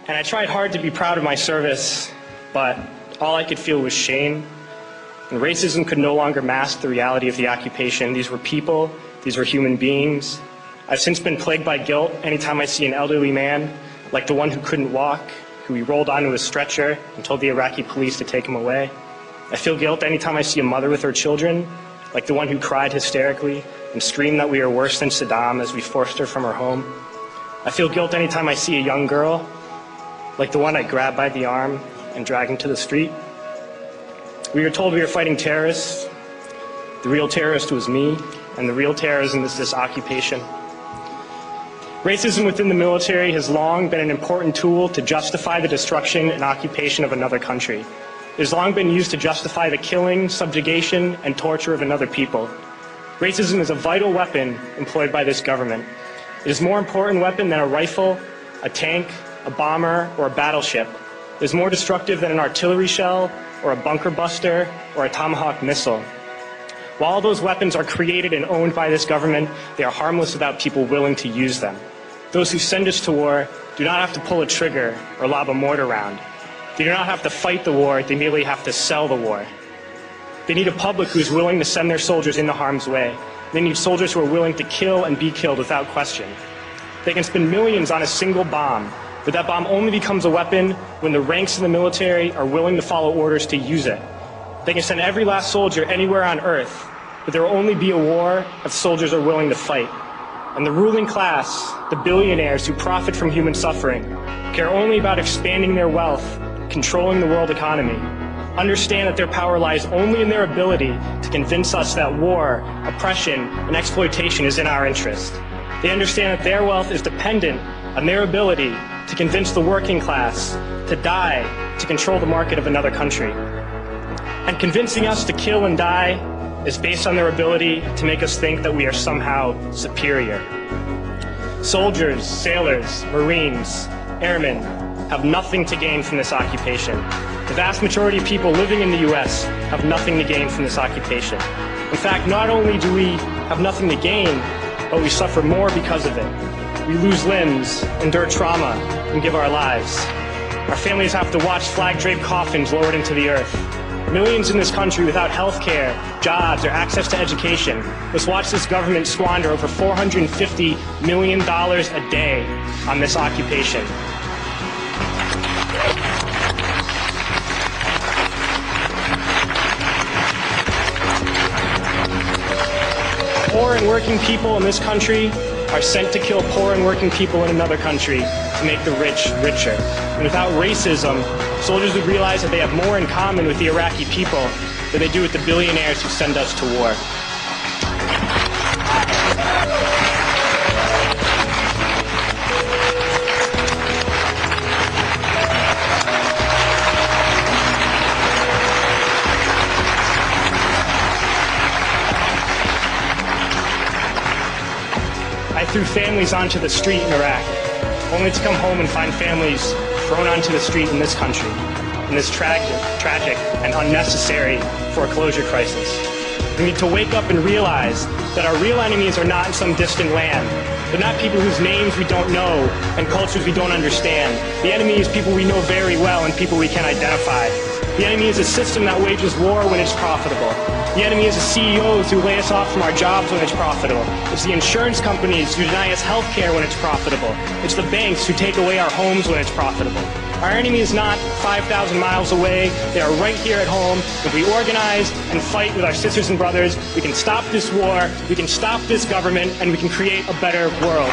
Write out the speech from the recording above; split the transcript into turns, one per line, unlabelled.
And I tried hard to be proud of my service, but all I could feel was shame. And racism could no longer mask the reality of the occupation. These were people, these were human beings. I've since been plagued by guilt anytime I see an elderly man, like the one who couldn't walk, who we rolled onto a stretcher and told the Iraqi police to take him away. I feel guilt anytime I see a mother with her children, like the one who cried hysterically and screamed that we are worse than Saddam as we forced her from her home. I feel guilt anytime I see a young girl, like the one I grabbed by the arm and dragged into the street. We were told we were fighting terrorists. The real terrorist was me, and the real terrorism is this occupation. Racism within the military has long been an important tool to justify the destruction and occupation of another country. It has long been used to justify the killing, subjugation, and torture of another people. Racism is a vital weapon employed by this government. It is a more important weapon than a rifle, a tank, a bomber, or a battleship. It is more destructive than an artillery shell, or a bunker buster, or a Tomahawk missile. While all those weapons are created and owned by this government, they are harmless without people willing to use them. Those who send us to war do not have to pull a trigger or lob a mortar round. They do not have to fight the war, they merely have to sell the war. They need a public who is willing to send their soldiers into harm's way. They need soldiers who are willing to kill and be killed without question. They can spend millions on a single bomb, but that bomb only becomes a weapon when the ranks of the military are willing to follow orders to use it. They can send every last soldier anywhere on earth, but there will only be a war if soldiers are willing to fight. And the ruling class, the billionaires who profit from human suffering, care only about expanding their wealth, controlling the world economy. Understand that their power lies only in their ability to convince us that war, oppression, and exploitation is in our interest. They understand that their wealth is dependent on their ability to convince the working class to die to control the market of another country. And convincing us to kill and die is based on their ability to make us think that we are somehow superior. Soldiers, sailors, Marines, airmen have nothing to gain from this occupation. The vast majority of people living in the U.S. have nothing to gain from this occupation. In fact, not only do we have nothing to gain, but we suffer more because of it. We lose limbs, endure trauma, and give our lives. Our families have to watch flag-draped coffins lowered into the earth. Millions in this country without health care, jobs, or access to education must watch this government squander over $450 million a day on this occupation. Poor and working people in this country are sent to kill poor and working people in another country to make the rich richer. And without racism, soldiers would realize that they have more in common with the Iraqi people than they do with the billionaires who send us to war. I threw families onto the street in Iraq, only to come home and find families thrown onto the street in this country, in this tragic and unnecessary foreclosure crisis. We need to wake up and realize that our real enemies are not in some distant land. They're not people whose names we don't know and cultures we don't understand. The enemy is people we know very well and people we can identify. The enemy is a system that wages war when it's profitable. The enemy is the CEOs who lay us off from our jobs when it's profitable. It's the insurance companies who deny us health care when it's profitable. It's the banks who take away our homes when it's profitable. Our enemy is not 5,000 miles away. They are right here at home. If we organize and fight with our sisters and brothers, we can stop this war, we can stop this government, and we can create a better world.